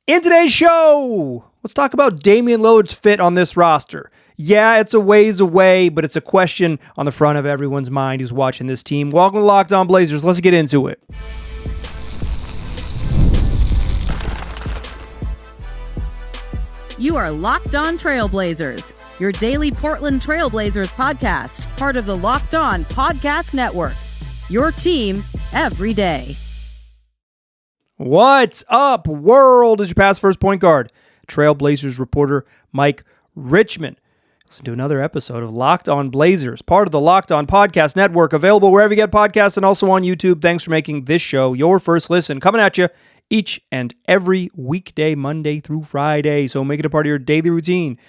In today's show, let's talk about Damian Lillard's fit on this roster. Yeah, it's a ways away, but it's a question on the front of everyone's mind who's watching this team. Welcome to Locked On Blazers. Let's get into it. You are Locked On Trailblazers, your daily Portland Trailblazers podcast, part of the Locked On Podcast Network. Your team every day. What's up, world? Is your past first point guard, Trailblazers reporter Mike Richmond. Listen to another episode of Locked On Blazers, part of the Locked On Podcast Network, available wherever you get podcasts and also on YouTube. Thanks for making this show your first listen. Coming at you each and every weekday, Monday through Friday. So make it a part of your daily routine.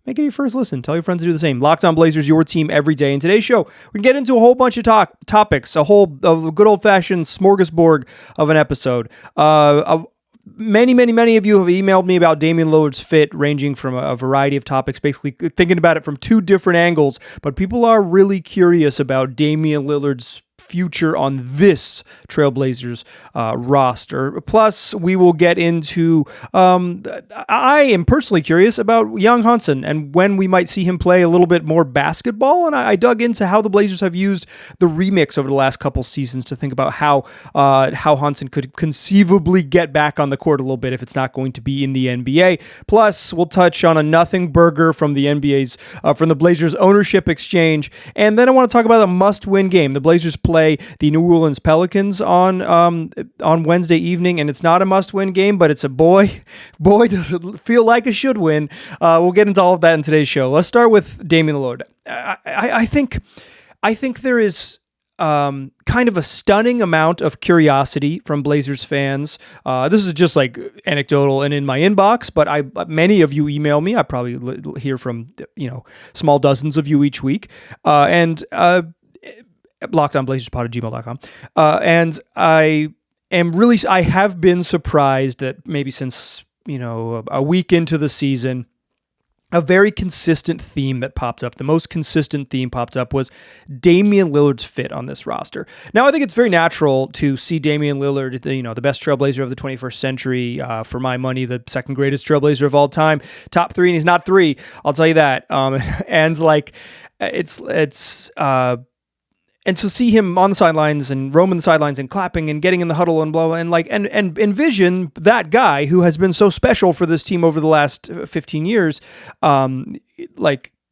Make it your first listen. Tell your friends to do the same. Locked On Blazers, your team every day. In today's show, we can get into a whole bunch of topics, a good old-fashioned smorgasbord of an episode. Many of you have emailed me about Damian Lillard's fit, ranging from a variety of topics, basically thinking about it from two different angles. But people are really curious about Damian Lillard's future on this Trailblazers roster. Plus, we will get into, I am personally curious about Yang Hansen and when we might see him play a little bit more basketball. And I dug into how the Blazers have used the remix over the last couple seasons to think about how Hansen could conceivably get back on the court a little bit if it's not going to be in the NBA. Plus, we'll touch on a nothing burger from the NBA's, from the Blazers ownership exchange. And then I want to talk about a must-win game. The Blazers play the New Orleans Pelicans on Wednesday evening, and it's not a must-win game, but it's a boy does it feel like a should win. We'll get into all of that in today's show. Let's start with Damian Lillard. I think there is kind of a stunning amount of curiosity from Blazers fans. This is just like anecdotal and in my inbox, but many of you email me. I probably hear from small dozens of you each week, and LockedOnBlazersPod@gmail.com. And I have been surprised that maybe since, a week into the season, a very consistent theme that popped up, the most consistent theme popped up was Damian Lillard's fit on this roster. Now, I think it's very natural to see Damian Lillard, the best Trailblazer of the 21st century, for my money, the second greatest Trailblazer of all time, top three, and he's not three, I'll tell you that. And to see him on the sidelines and roaming the sidelines and clapping and getting in the huddle and blah, and envision that guy who has been so special for this team over the last 15 years,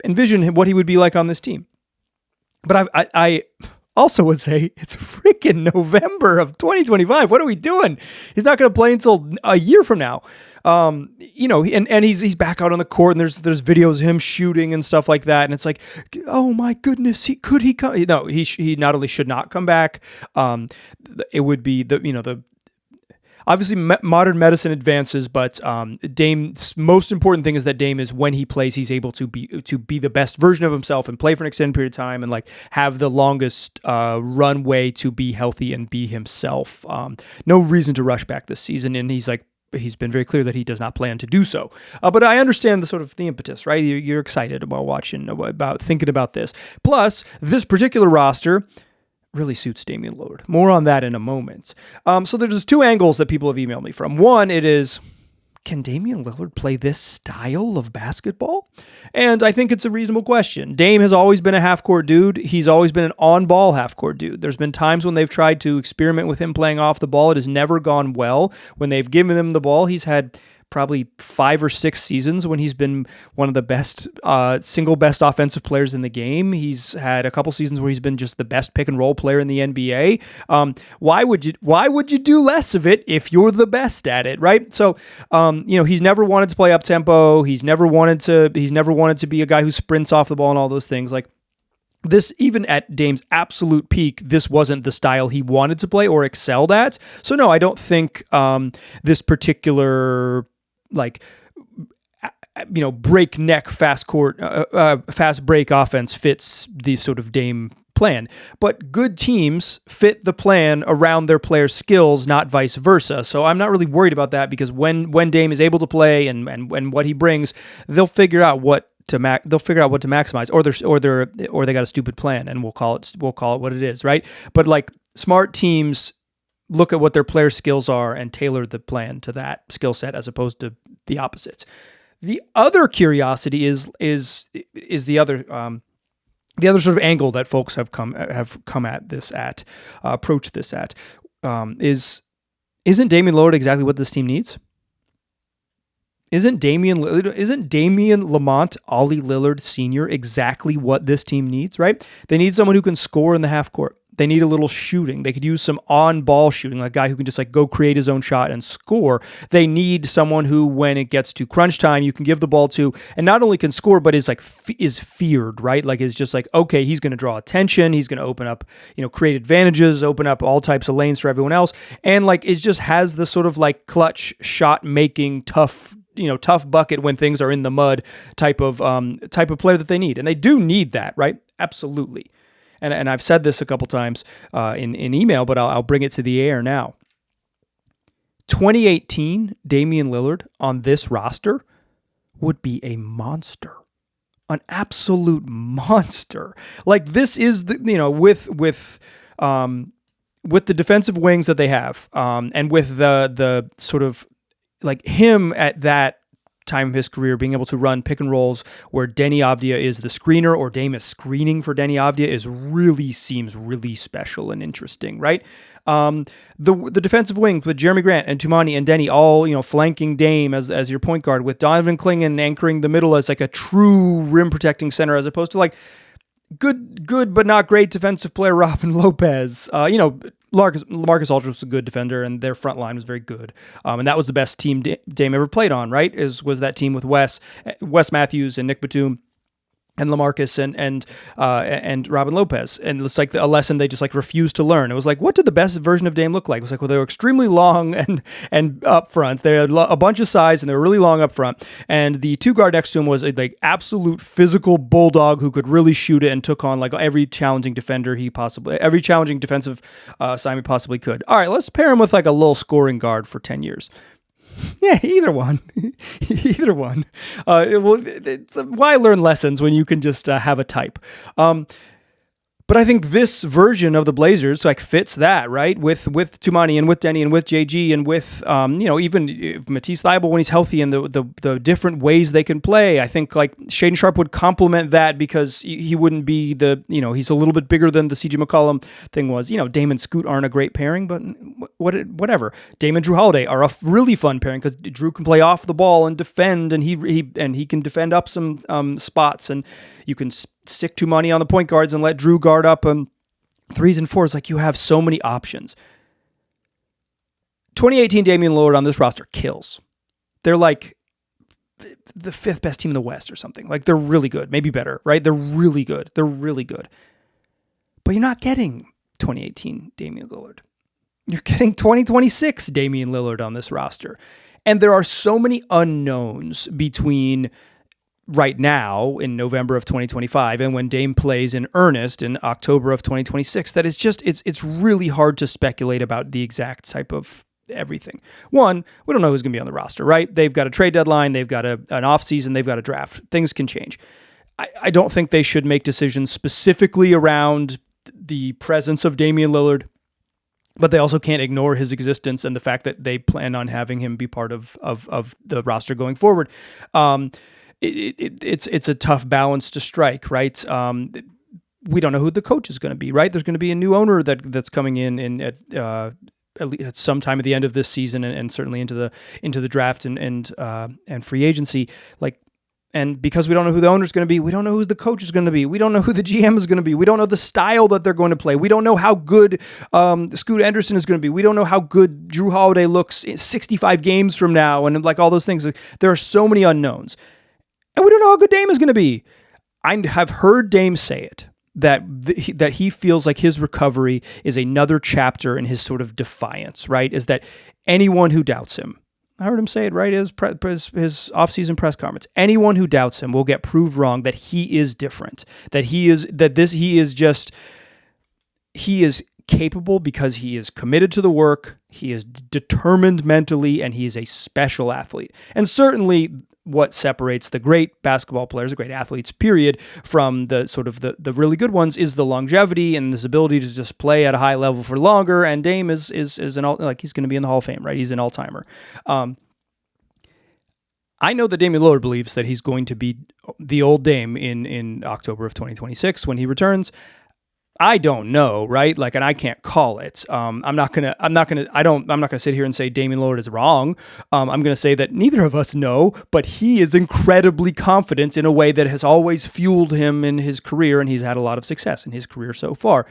envision what he would be like on this team. But I also would say it's freaking November of 2025. What are we doing? He's not going to play until a year from now. And he's back out on the court, and there's videos of him shooting and stuff like that. And it's like, oh my goodness, could he come? No, he not only should not come back. It would be obviously modern medicine advances, but Dame's most important thing is that Dame is, when he plays, he's able to be the best version of himself and play for an extended period of time and have the longest runway to be healthy and be himself. No reason to rush back this season, and he's been very clear that he does not plan to do so. But I understand the impetus, right? You're excited about thinking about this. Plus, this particular roster really suits Damian Lillard. More on that in a moment. So there's two angles that people have emailed me from. One, it is, can Damian Lillard play this style of basketball? And I think it's a reasonable question. Dame has always been a half-court dude. He's always been an on-ball half-court dude. There's been times when they've tried to experiment with him playing off the ball. It has never gone well. When they've given him the ball, he's had probably 5 or 6 seasons when he's been one of the best, single best offensive players in the game. He's had a couple seasons where he's been just the best pick and roll player in the NBA. Why would you do less of it if you're the best at it, right? So, he's never wanted to play up tempo. He's never wanted to be a guy who sprints off the ball and all those things. This, even at Dame's absolute peak, this wasn't the style he wanted to play or excelled at. So no, I don't think this particular breakneck fast break offense fits the sort of Dame plan. But good teams fit the plan around their players' skills, not vice versa. So I'm not really worried about that, because when Dame is able to play and what he brings, they'll figure out what to maximize, or they got a stupid plan, and we'll call it what it is, right? But smart teams look at what their player skills are and tailor the plan to that skill set as opposed to the opposites. The other curiosity is the other sort of angle that folks have come at this at, approach this at, isn't Damian Lillard exactly what this team needs? Isn't Damian Lamont Ollie Lillard Sr. exactly what this team needs, right? They need someone who can score in the half court. They need a little shooting. They could use some on-ball shooting, like a guy who can just like go create his own shot and score. They need someone who, when it gets to crunch time, you can give the ball to, and not only can score, but is like is feared, right? Like is just like, okay, he's going to draw attention. He's going to open up, create advantages, open up all types of lanes for everyone else, and like it just has the sort of like clutch shot making, tough bucket when things are in the mud type of player that they need, and they do need that, right? Absolutely. And I've said this a couple times in email, but I'll bring it to the air now. 2018 Damian Lillard on this roster would be a monster, an absolute monster. Like this is with the defensive wings that they have, and with the sort of like him at that time of his career being able to run pick and rolls where Deni Avdija is the screener or Dame is screening for Deni Avdija seems really special and interesting, right? The defensive wings with Jeremy Grant and Tumani and Deni all, flanking Dame as your point guard, with Donovan Clingan anchoring the middle as like a true rim protecting center as opposed to like good but not great defensive player Robin Lopez. LaMarcus Aldridge was a good defender, and their front line was very good. And that was the best team Dame ever played on, right? Was that team with Wes Matthews and Nick Batum and LaMarcus and Robin Lopez. And it's like a lesson they just like refused to learn. It was like, what did the best version of Dame look like? It was like, well, they were extremely long and up front. They had a bunch of size and they were really long up front. And the two guard next to him was a like absolute physical bulldog who could really shoot it and took on like every challenging defensive assignment possibly could. All right, let's pair him with like a little scoring guard for 10 years. Yeah, either one. Either one. Why learn lessons when you can just have a type? But I think this version of the Blazers like fits that, right? With Tumani and with Deni and with JG and with even Matisse Thybulle when he's healthy and the different ways they can play. I think like Shaedon Sharpe would complement that because he wouldn't be he's a little bit bigger than the CJ McCollum thing was. Dame and Scoot aren't a great pairing, but whatever. Dame and Drew Holiday are a really fun pairing because Drew can play off the ball and defend, and he can defend up some spots, and you can stick Tumani on the point guards and let Drew guard up threes and fours. Like you have so many options. 2018 Damian Lillard on this roster kills. They're like the fifth best team in the West or something. Like they're really good, maybe better, right? They're really good. But you're not getting 2018 Damian Lillard. You're getting 2026 Damian Lillard on this roster. And there are so many unknowns between right now in November of 2025 and when Dame plays in earnest in October of 2026 that it's really hard to speculate about the exact type of everything. One, we don't know who's going to be on the roster, right? They've got a trade deadline, they've got an offseason, they've got a draft. Things can change. I don't think they should make decisions specifically around the presence of Damian Lillard, but they also can't ignore his existence and the fact that they plan on having him be part of the roster going forward. It's a tough balance to strike, right? We don't know who the coach is going to be, right? There's going to be a new owner that's coming in at some time at the end of this season, and certainly into the draft and free agency. And because we don't know who the owner is going to be, we don't know who the coach is going to be. We don't know who the GM is going to be. We don't know the style that they're going to play. We don't know how good Scoot Anderson is going to be. We don't know how good Drew Holiday looks 65 games from now, and like all those things. There are so many unknowns. And we don't know how good Dame is going to be. I have heard Dame say it, that he feels like his recovery is another chapter in his sort of defiance, right? Is that anyone who doubts him, I heard him say it, right? His off-season press conference. Anyone who doubts him will get proved wrong, that he is different, he is capable because he is committed to the work, he is determined mentally, and he is a special athlete. And certainly what separates the great basketball players, the great athletes, period, from the sort of the really good ones is the longevity and this ability to just play at a high level for longer. And Dame is he's going to be in the Hall of Fame, right? He's an all-timer. I know that Damian Lillard believes that he's going to be the old Dame in October of 2026 when he returns. I don't know, right? Like, and I can't call it. I'm not gonna sit here and say Damian Lillard is wrong. I'm gonna say that neither of us know, but he is incredibly confident in a way that has always fueled him in his career, and he's had a lot of success in his career so far.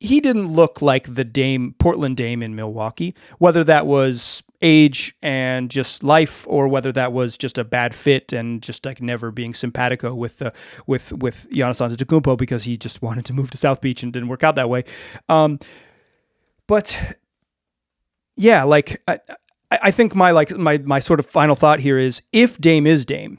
He didn't look like the Portland Dame in Milwaukee, whether that was age and just life, or whether that was just a bad fit and just like never being simpatico with Giannis Antetokounmpo because he just wanted to move to South Beach and didn't work out that way. But yeah, like I think my sort of final thought here is, if Dame is Dame,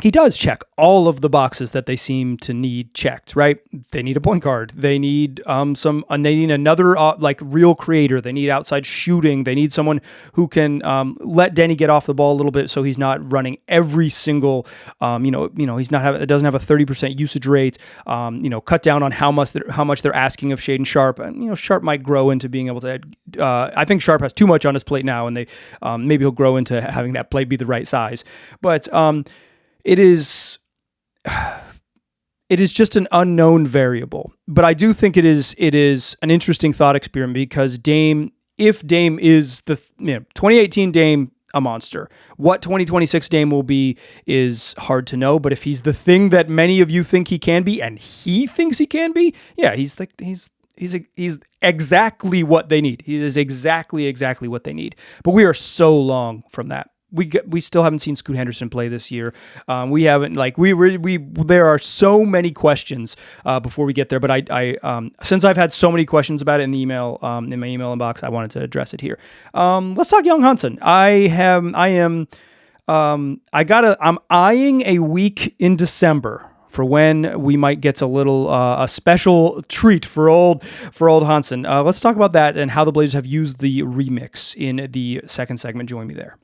he does check all of the boxes that they seem to need checked, right? They need a point guard. They need they need another like real creator. They need outside shooting. They need someone who can let Denny get off the ball a little bit so he's not running every single doesn't have a 30% usage rate. Cut down on how much they're asking of Shaedon Sharpe. And Sharpe might grow into being able to. I think Sharpe has too much on his plate now, and they maybe he'll grow into having that plate be the right size. But It is just an unknown variable, but I do think it is an interesting thought experiment because if Dame is the 2018 Dame, a monster, what 2026 Dame will be is hard to know. But if he's the thing that many of you think he can be, and he thinks he can be, yeah, he's exactly what they need. He is exactly what they need. But we are so long from that. We still haven't seen Scoot Henderson play this year. We haven't there are so many questions before we get there. But I since I've had so many questions about it in the email in my email inbox, I wanted to address it here. Let's talk Yang Hansen. I'm eyeing a week in December for when we might get a special treat for old Hansen. Let's talk about that and how the Blazers have used the remix in the second segment. Join me there.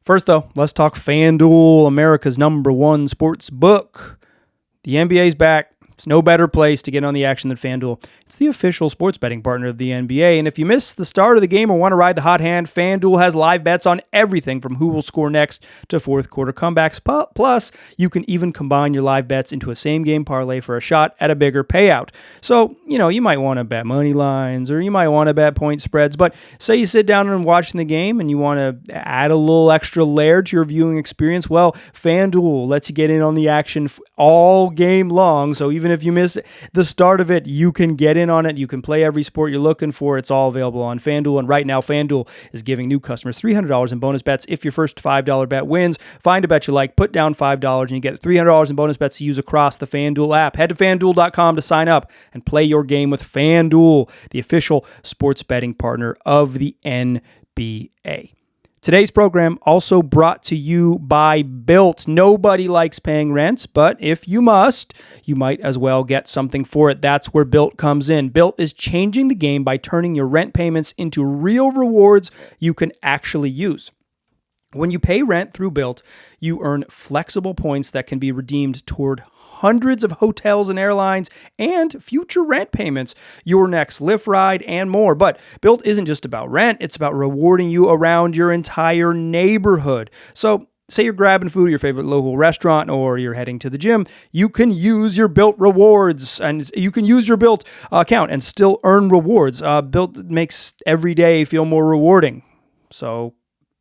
First, though, let's talk FanDuel, America's #1 sports book. The NBA's back. It's no better place to get on the action than FanDuel. It's the official sports betting partner of the NBA. And if you missed the start of the game or want to ride the hot hand, FanDuel has live bets on everything from who will score next to fourth quarter comebacks. Plus, you can even combine your live bets into a same-game parlay for a shot at a bigger payout. So, you might want to bet money lines or you might want to bet point spreads. But say you sit down and watching the game and you want to add a little extra layer to your viewing experience. Well, FanDuel lets you get in on the action all game long. So even if you miss the start of it, you can get in on it. You can play every sport you're looking for. It's all available on FanDuel. And right now, FanDuel is giving new customers $300 in bonus bets if your first $5 bet wins. Find a bet you like, put down $5, and you get $300 in bonus bets to use across the FanDuel app. Head to FanDuel.com to sign up and play your game with FanDuel, the official sports betting partner of the NBA. Today's program also brought to you by BILT. Nobody likes paying rent, but if you must, you might as well get something for it. That's where BILT comes in. BILT is changing the game by turning your rent payments into real rewards you can actually use. When you pay rent through BILT, you earn flexible points that can be redeemed toward hundreds of hotels and airlines and future rent payments, your next Lyft ride, and more. But BILT isn't just about rent. It's about rewarding you around your entire neighborhood. So say you're grabbing food at your favorite local restaurant or you're heading to the gym, you can use your BILT rewards and you can use your BILT account and still earn rewards. BILT makes every day feel more rewarding. So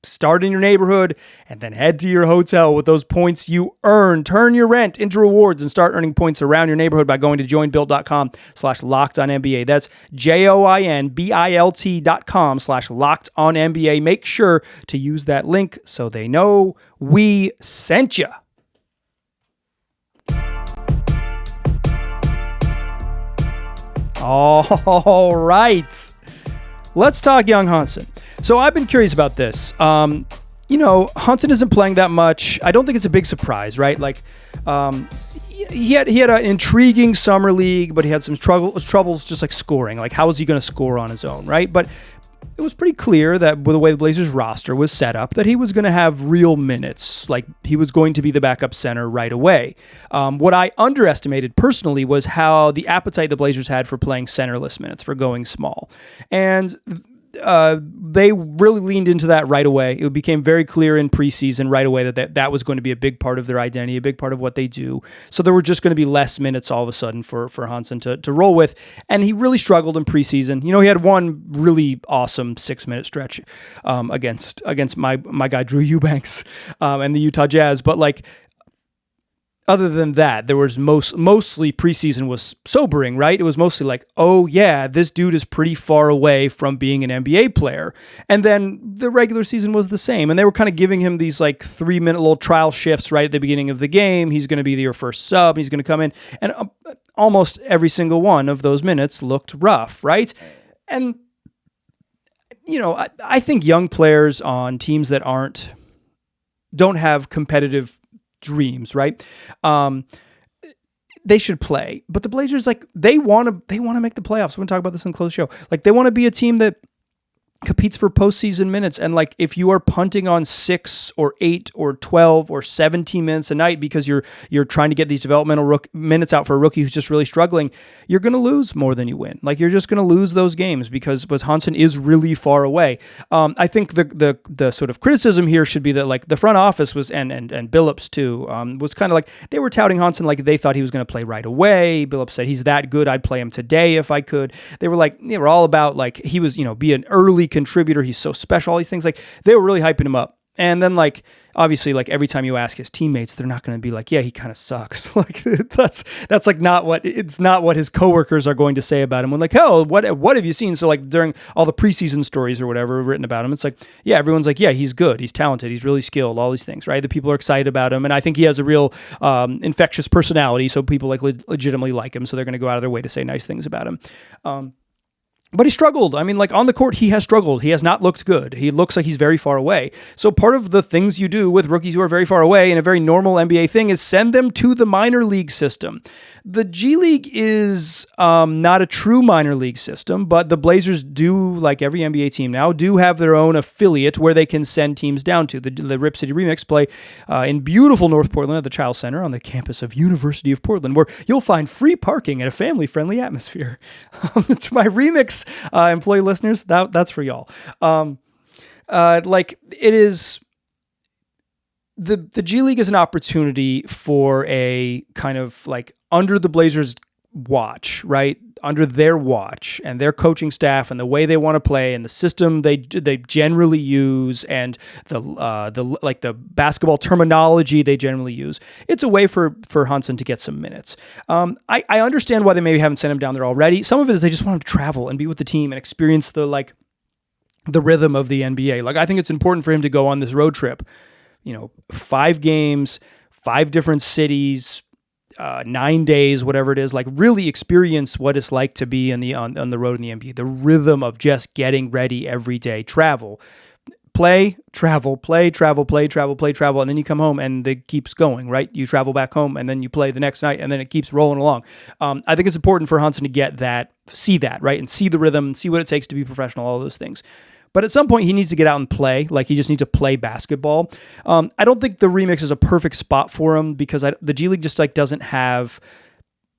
start in your neighborhood and then head to your hotel with those points you earn. Turn your rent into rewards and start earning points around your neighborhood by going to joinbilt.com/lockedonnba. That's joinbilt.com/lockedonnba. Make sure to use that link so they know we sent you. All right. Let's talk Yang Hansen. So I've been curious about this. Hansen isn't playing that much. I don't think it's a big surprise, right? Like, he had an intriguing summer league, but he had some troubles just like scoring. Like, how is he going to score on his own, right? But it was pretty clear that with the way the Blazers roster was set up, that he was going to have real minutes. Like, he was going to be the backup center right away. What I underestimated personally was how the appetite the Blazers had for playing centerless minutes, for going small. And they really leaned into that right away. It became very clear in preseason right away that was going to be a big part of their identity, a big part of what they do. So there were just going to be less minutes all of a sudden for Hansen to roll with. And he really struggled in preseason. He had one really awesome 6-minute stretch against my guy Drew Eubanks and the Utah Jazz. But like, other than that, there was mostly preseason was sobering, right? It was mostly like, oh yeah, this dude is pretty far away from being an NBA player. And then the regular season was the same. And they were kind of giving him these like 3-minute little trial shifts right at the beginning of the game. He's going to be your first sub. He's going to come in. And almost every single one of those minutes looked rough, right? And, I think young players on teams that don't have competitive dreams, right? They should play, but the Blazers, like, they want to make the playoffs. We're going to talk about this in the close show. Like, they want to be a team that competes for postseason minutes. And like, if you are punting on 6 or 8 or 12 or 17 minutes a night because you're trying to get these developmental minutes out for a rookie who's just really struggling, you're going to lose more than you win. Like, you're just going to lose those games because Hansen is really far away. I think the sort of criticism here should be that like the front office was and Billups too was kind of like they were touting Hansen like they thought he was going to play right away. Billups said he's that good, I'd play him today if I could. They were all about like he was be an early contributor, he's so special, all these things. Like, they were really hyping him up. And then like, obviously, like every time you ask his teammates, they're not going to be like, yeah, he kind of sucks. Like, that's like not what his coworkers are going to say about him. When like, oh, what have you seen? So like during all the preseason stories or whatever written about him, it's like, yeah, everyone's like, yeah, he's good, he's talented, he's really skilled, all these things, right? The people are excited about him, and I think he has a real infectious personality, so people like legitimately like him, so they're going to go out of their way to say nice things about him. But he struggled. I mean, like on the court, he has struggled. He has not looked good. He looks like he's very far away. So part of the things you do with rookies who are very far away in a very normal NBA thing is send them to the minor league system. The G League is not a true minor league system, but the Blazers do, like every NBA team now, do have their own affiliate where they can send teams down to. The Rip City Remix play in beautiful North Portland at the Chiles Center on the campus of University of Portland, where you'll find free parking and a family-friendly atmosphere. To my Remix employee listeners, that's for y'all. Like, it is... The G League is an opportunity for a kind of like under the Blazers' watch, right? Under their watch and their coaching staff and the way they want to play and the system they generally use and the basketball terminology they generally use. It's a way for Hansen to get some minutes. I understand why they maybe haven't sent him down there already. Some of it is they just want him to travel and be with the team and experience the rhythm of the NBA. Like, I think it's important for him to go on this road trip. 5 games, 5 different cities, 9 days, whatever it is, like really experience what it's like to be on the road in the NBA, the rhythm of just getting ready every day, travel, play, travel, play, travel, play, travel, play, travel, and then you come home and it keeps going, right? You travel back home and then you play the next night and then it keeps rolling along. I think it's important for Hansen to get that, see that, right? And see the rhythm, see what it takes to be professional, all those things. But at some point, he needs to get out and play. Like, he just needs to play basketball. I don't think the Remix is a perfect spot for him because the G League just like doesn't have...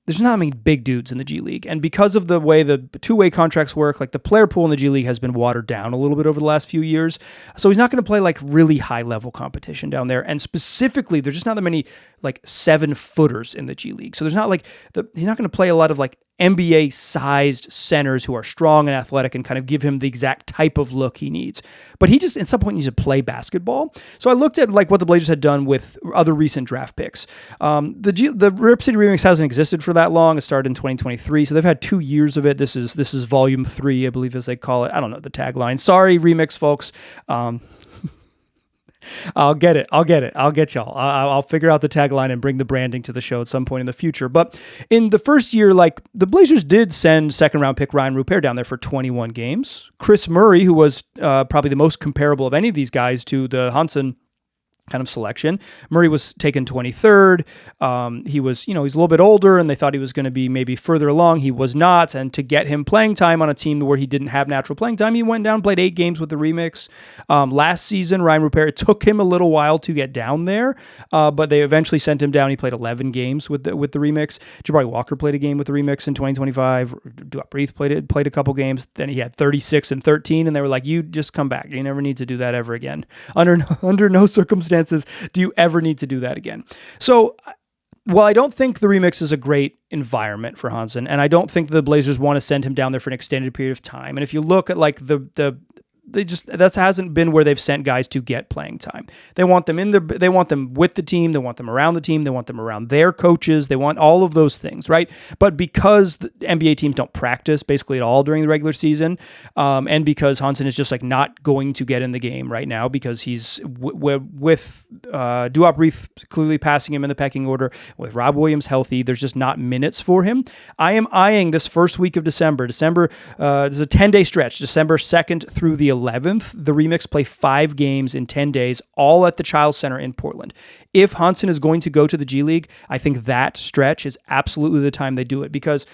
There's not many big dudes in the G League. And because of the way the two-way contracts work, like the player pool in the G League has been watered down a little bit over the last few years. So he's not going to play like really high-level competition down there. And specifically, there's just not that many like 7-footers in the G League. So there's not like... he's not going to play a lot of like NBA-sized centers who are strong and athletic and kind of give him the exact type of look he needs. But he just, at some point, needs to play basketball. So I looked at like what the Blazers had done with other recent draft picks. The Rip City Remix hasn't existed for that long. It started in 2023, so they've had 2 years of it. This is volume 3, I believe, as they call it. I don't know the tagline. Sorry, Remix folks. I'll get it. I'll get y'all. I'll figure out the tagline and bring the branding to the show at some point in the future. But in the first year, like the Blazers did send second-round pick Ryan Rupert down there for 21 games. Chris Murray, who was probably the most comparable of any of these guys to the Hansen kind of selection. Murray was taken 23rd. He was, he's a little bit older and they thought he was going to be maybe further along. He was not. And to get him playing time on a team where he didn't have natural playing time, he went down, played 8 games with the Remix. Last season, Ryan Rupert, it took him a little while to get down there, but they eventually sent him down. He played 11 games with the Remix. Jabari Walker played a game with the Remix in 2025. DUER played a couple games. Then he had 36 and 13, and they were like, you just come back. You never need to do that ever again. Under no circumstances do you ever need to do that again. So while I don't think the Remix is a great environment for Hansen, and I don't think the Blazers want to send him down there for an extended period of time, and if you look at like that hasn't been where they've sent guys to get playing time. They want them they want them with the team, they want them around the team, they want them around their coaches, they want all of those things, right? But because the NBA teams don't practice basically at all during the regular season, and because Hansen is just like not going to get in the game right now because he's with DuER clearly passing him in the pecking order, with Rob Williams healthy, there's just not minutes for him. I am eyeing this first week of December. This is a 10-day stretch, December 2nd through the 11th. The Remix play 5 games in 10 days, all at the Chiles Center in Portland. If Hansen is going to go to the G League, I think that stretch is absolutely the time they do it because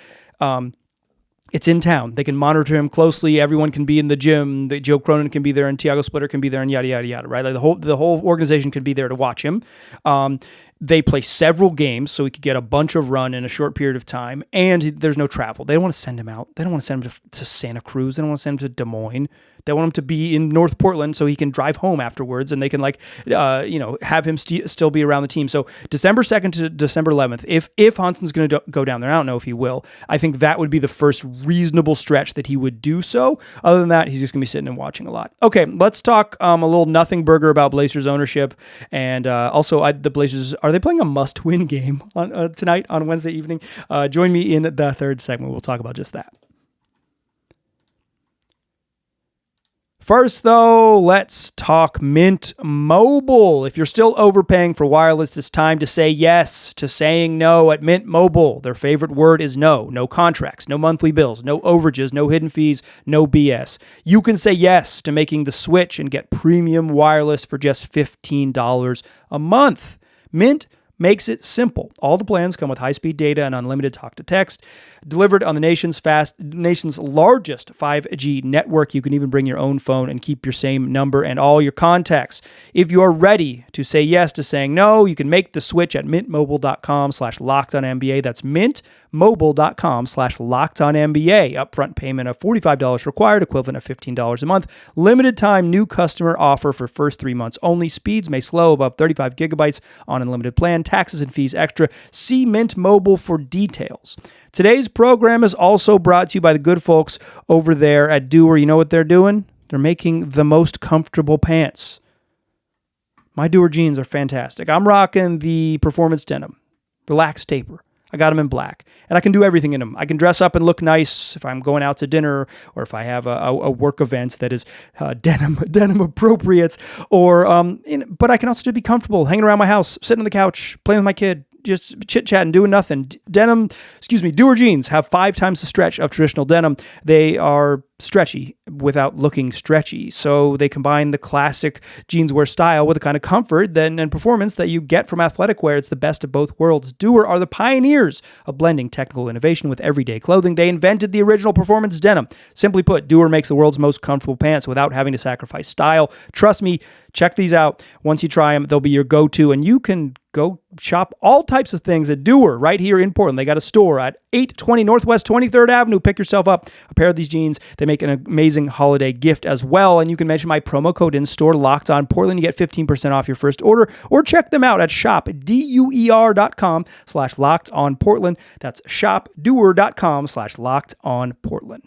it's in town. They can monitor him closely. Everyone can be in the gym. Joe Cronin can be there, and Tiago Splitter can be there, and yada yada yada. Right? Like the whole organization can be there to watch him. They play several games, so he could get a bunch of run in a short period of time, and there's no travel. They don't want to send him out. They don't want to send him to Santa Cruz. They don't want to send him to Des Moines. They want him to be in North Portland so he can drive home afterwards, and they can have him still be around the team. So December 2nd to December 11th, if Hansen's going to go down there, I don't know if he will. I think that would be the first reasonable stretch that he would do so. Other than that, he's just going to be sitting and watching a lot. Okay, let's talk a little nothing burger about Blazers ownership, and also the Blazers, are they playing a must-win game on tonight on Wednesday evening? Join me in the third segment. We'll talk about just that. First, though, let's talk Mint Mobile. If you're still overpaying for wireless, it's time to say yes to saying no at Mint Mobile. Their favorite word is no. No contracts, no monthly bills, no overages, no hidden fees, no BS. You can say yes to making the switch and get premium wireless for just $15 a month. Mint makes it simple. All the plans come with high-speed data and unlimited talk-to-text, delivered on the nation's largest 5G network. You can even bring your own phone and keep your same number and all your contacts. If you are ready to say yes to saying no, you can make the switch at mintmobile.com/lockedonnba. That's mintmobile.com/lockedonnba. Upfront payment of $45 required, equivalent of $15 a month. Limited time new customer offer for first 3 months only. Speeds may slow above 35 gigabytes on unlimited plan. Taxes and fees extra. See Mint Mobile for details. Today's program is also brought to you by the good folks over there at DUER. You know what they're doing? They're making the most comfortable pants. My DUER jeans are fantastic. I'm rocking the Performance Denim, Relaxed Taper. I got them in black, and I can do everything in them. I can dress up and look nice if I'm going out to dinner, or if I have a work event that is denim appropriate, or but I can also just be comfortable hanging around my house, sitting on the couch, playing with my kid, just chit-chatting, doing nothing. DUER jeans have 5 times the stretch of traditional denim. They are stretchy without looking stretchy. So they combine the classic jeanswear style with the kind of comfort and performance that you get from athletic wear. It's the best of both worlds. DUER are the pioneers of blending technical innovation with everyday clothing. They invented the original performance denim. Simply put, DUER makes the world's most comfortable pants without having to sacrifice style. Trust me, check these out. Once you try them, they'll be your go-to, and you can go shop all types of things at DUER right here in Portland. They got a store at 820 Northwest 23rd Avenue. Pick yourself up a pair of these jeans. They make an amazing holiday gift as well. And you can mention my promo code in store, Locked On Portland. You get 15% off your first order, or check them out at shopDUER.com/LockedOnPortland. That's shopDUER.com/LockedOnPortland.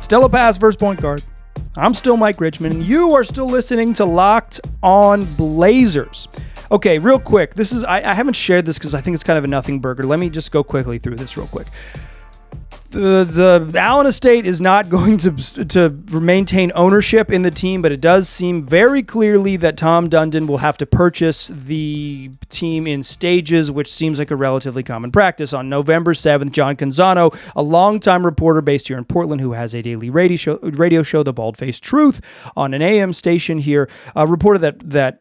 Stella Pass versus point guard. I'm still Mike Richmond, and you are still listening to Locked On Blazers. Okay, real quick. I haven't shared this because I think it's kind of a nothing burger. Let me just go quickly through this real quick. The Allen estate is not going to maintain ownership in the team, but it does seem very clearly that Tom Dundon will have to purchase the team in stages, which seems like a relatively common practice. On November 7th, John Canzano, a longtime reporter based here in Portland who has a daily radio show, The Bald-Faced Truth, on an AM station here, reported that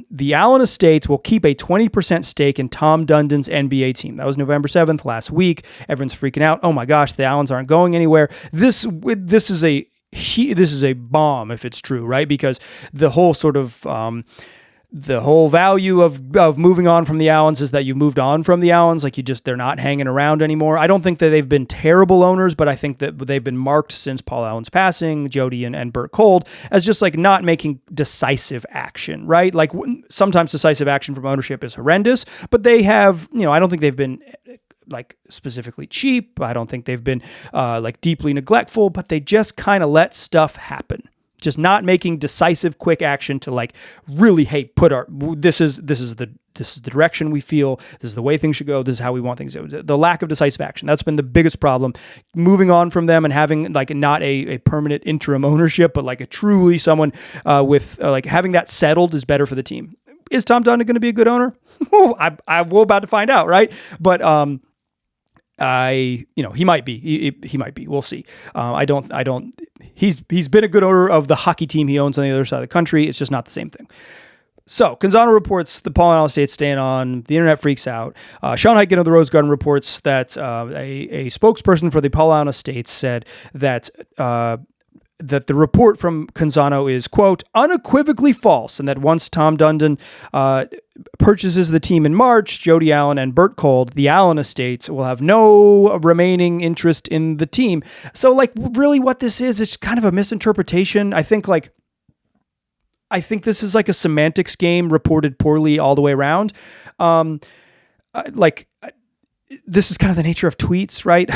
the Allen estate will keep a 20% stake in Tom Dundon's NBA team. That was November 7th, last week. Everyone's freaking out. Oh my gosh, the Allens aren't going anywhere. This is a bomb if it's true, right? Because the whole sort of the whole value of moving on from the Allens is that you've moved on from the Allens. Like they're not hanging around anymore. I don't think that they've been terrible owners, but I think that they've been marked since Paul Allen's passing, Jody and Bert Kold, as just like not making decisive action, right? Like sometimes decisive action from ownership is horrendous, but they have, I don't think they've been like specifically cheap. I don't think they've been like deeply neglectful, but they just kind of let stuff happen. Just not making decisive, quick action to like really, hey, this is the direction we feel. This is the way things should go. This is how we want things to go. The lack of decisive action. That's been the biggest problem. Moving on from them and having like not a permanent interim ownership, but like a truly someone with like having that settled is better for the team. Is Tom Dundon going to be a good owner? We're about to find out, right? But he might be. He might be. We'll see. He's been a good owner of the hockey team he owns on the other side of the country. It's just not the same thing. So Canzano reports the Paul Allen estate's staying on. The internet freaks out. Sean Heiken of the Rose Garden reports that a spokesperson for the Paul Allen estate said that the report from Canzano is, quote, unequivocally false, and that once Tom Dundon purchases the team in March, Jody Allen and Bert Kold, the Allen estates, will have no remaining interest in the team. So, like, really what this is, it's kind of a misinterpretation. I think this is like a semantics game reported poorly all the way around. This is kind of the nature of tweets, right?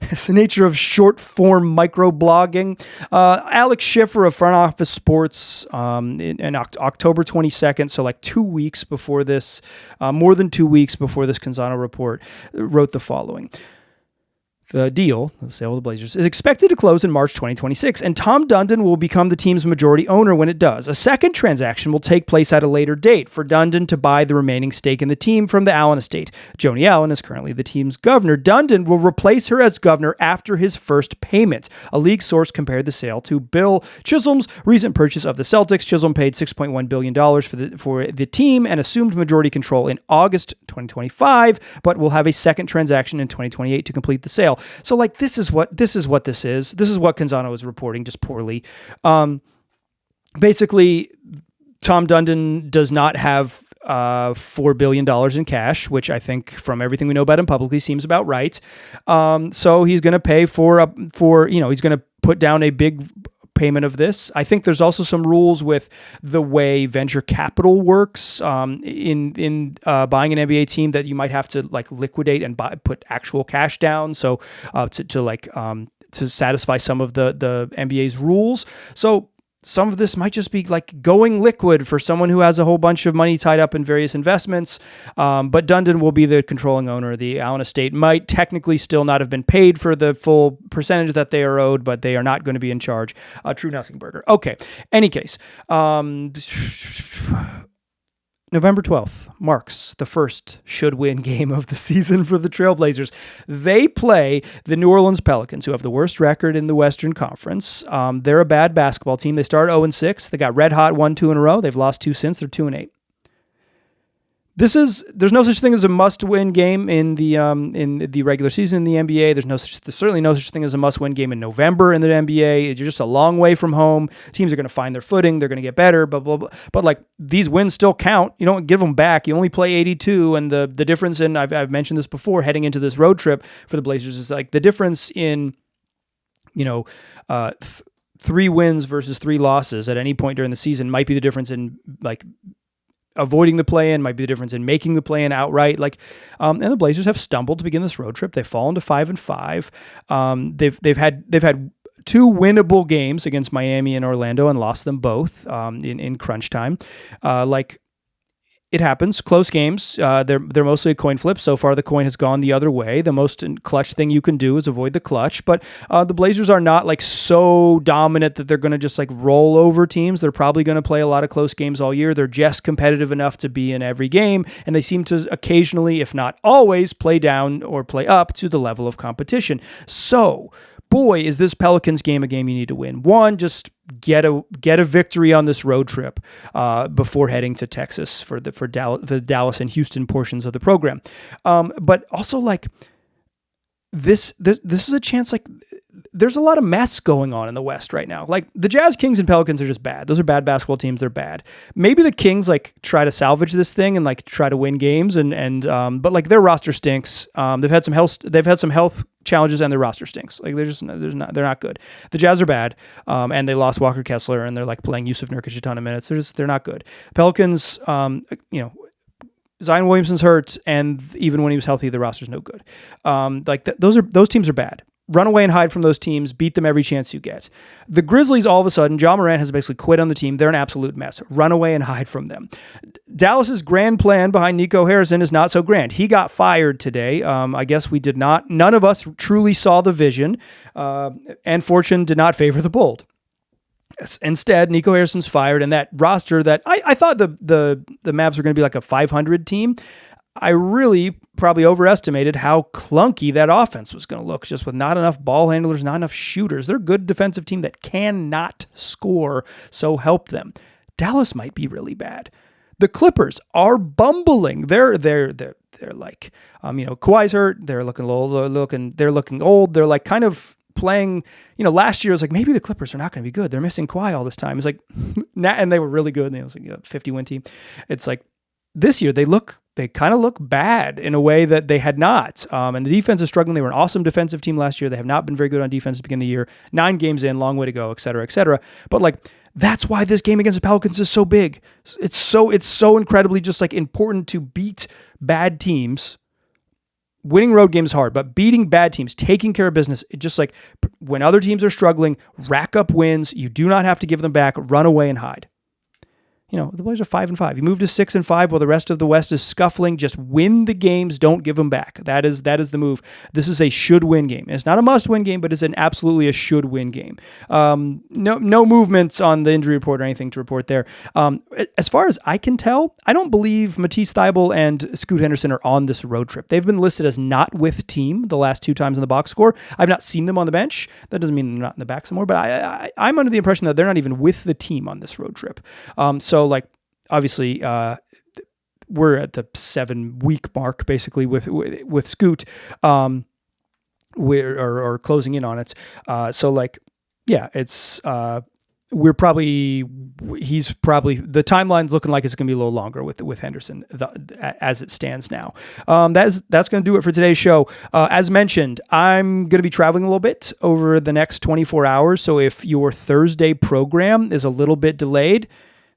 It's the nature of short form microblogging. Alex Schiffer of Front Office Sports in October 22nd, so like 2 weeks before this, more than 2 weeks before this Canzano report, wrote the following. The deal, the sale of the Blazers, is expected to close in March 2026, and Tom Dundon will become the team's majority owner when it does. A second transaction will take place at a later date for Dundon to buy the remaining stake in the team from the Allen estate. Joni Allen is currently the team's governor. Dundon will replace her as governor after his first payment. A league source compared the sale to Bill Chisholm's recent purchase of the Celtics. Chisholm paid $6.1 billion for the team and assumed majority control in August 2025, but will have a second transaction in 2028 to complete the sale. So like this is what this is. This is what Canzano is reporting, just poorly. Basically, Tom Dundon does not have $4 billion in cash, which I think from everything we know about him publicly seems about right. So he's going to pay he's going to put down a big payment of this. I think there's also some rules with the way venture capital works in buying an NBA team that you might have to like liquidate and put actual cash down. So to satisfy some of the NBA's rules. So some of this might just be like going liquid for someone who has a whole bunch of money tied up in various investments. But Dundon will be the controlling owner. The Allen estate might technically still not have been paid for the full percentage that they are owed, but they are not going to be in charge. True nothing burger. Okay. Any case, November 12th marks the first should-win game of the season for the Trailblazers. They play the New Orleans Pelicans, who have the worst record in the Western Conference. They're a bad basketball team. They started 0-6. They got red hot 1-2 in a row. They've lost 2 since. They're 2-8. There's no such thing as a must-win game in the regular season in the NBA. There's certainly no such thing as a must-win game in November in the NBA. You're just a long way from home. Teams are going to find their footing. They're going to get better, blah, blah, blah. But like these wins still count. You don't give them back. You only play 82. And the difference in, I've mentioned this before, heading into this road trip for the Blazers is like the difference in, 3 wins versus 3 losses at any point during the season might be the difference in like avoiding the play-in, might be the difference in making the play-in outright. And the Blazers have stumbled to begin this road trip. They've fallen to 5-5. They've had 2 winnable games against Miami and Orlando and lost them both in crunch time. it happens. Close games. They're mostly a coin flip. So far, the coin has gone the other way. The most clutch thing you can do is avoid the clutch. But the Blazers are not like so dominant that they're going to just like roll over teams. They're probably going to play a lot of close games all year. They're just competitive enough to be in every game, and they seem to occasionally, if not always, play down or play up to the level of competition. So, boy, is this Pelicans game a game you need to win. One, just get a victory on this road trip before heading to Texas for the Dallas and Houston portions of the program. But also, like, this is a chance. Like, there's a lot of mess going on in the West right now. Like, the Jazz, Kings, and Pelicans are just bad. Those are bad basketball teams. They're bad. Maybe the Kings like try to salvage this thing and like try to win games but like their roster stinks. They've had some health challenges and their roster stinks. Like they're not good. The Jazz are bad. And they lost Walker Kessler and they're like playing Yusuf Nurkic a ton of minutes. They're not good. Pelicans, Zion Williamson's hurt, and even when he was healthy, the roster's no good. Those teams are bad. Run away and hide from those teams. Beat them every chance you get. The Grizzlies, all of a sudden, Ja Morant has basically quit on the team. They're an absolute mess. Run away and hide from them. Dallas's grand plan behind Nico Harrison is not so grand. He got fired today. I guess we did not. None of us truly saw the vision, and fortune did not favor the bold. Instead, Nico Harrison's fired, and that roster that I thought the Mavs were going to be like a 500 team. I really probably overestimated how clunky that offense was going to look, just with not enough ball handlers, not enough shooters. They're a good defensive team that cannot score, so help them. Dallas might be really bad. The Clippers are bumbling. They're like, Kawhi's hurt. They're looking old. They're like kind of playing, last year it was like, maybe the Clippers are not going to be good. They're missing Kawhi all this time. It's like, and they were really good. And they was like a 50-win team. It's like this year they kind of look bad in a way that they had not. And the defense is struggling. They were an awesome defensive team last year. They have not been very good on defense at the beginning of the year. 9 games in, long way to go, et cetera, et cetera. But like, that's why this game against the Pelicans is so big. It's so incredibly just like important to beat bad teams. Winning road games is hard, but beating bad teams, taking care of business, it just like when other teams are struggling, rack up wins. You do not have to give them back. Run away and hide. The Blazers are 5-5. You move to 6-5 while the rest of the West is scuffling. Just win the games. Don't give them back. That is the move. This is a should-win game. It's not a must-win game, but it's absolutely a should-win game. No movements on the injury report or anything to report there. As far as I can tell, I don't believe Matisse Thybulle and Scoot Henderson are on this road trip. They've been listed as not with team the last 2 times in the box score. I've not seen them on the bench. That doesn't mean they're not in the back somewhere, but I'm under the impression that they're not even with the team on this road trip. So like, obviously, we're at the 7-week mark basically with Scoot, we're closing in on it. So like, yeah, it's he's probably the timeline's looking like it's going to be a little longer with Henderson as it stands now. That's going to do it for today's show. As mentioned, I'm going to be traveling a little bit over the next 24 hours. So if your Thursday program is a little bit delayed,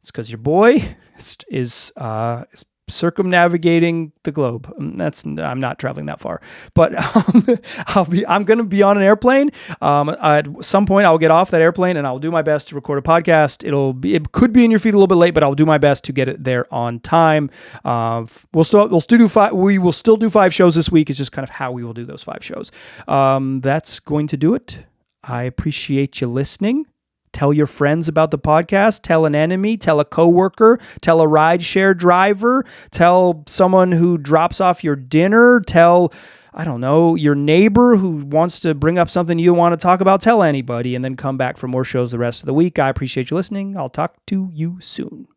it's because your boy is circumnavigating the globe. I'm not traveling that far, but I'm going to be on an airplane. At some point I'll get off that airplane and I'll do my best to record a podcast. It could be in your feed a little bit late, but I'll do my best to get it there on time. We will still do 5 shows this week. It's just kind of how we will do those 5 shows. That's going to do it. I appreciate you listening. Tell your friends about the podcast. Tell an enemy. Tell a coworker. Tell a rideshare driver. Tell someone who drops off your dinner. Tell, I don't know, your neighbor who wants to bring up something you want to talk about. Tell anybody, and then come back for more shows the rest of the week. I appreciate you listening. I'll talk to you soon.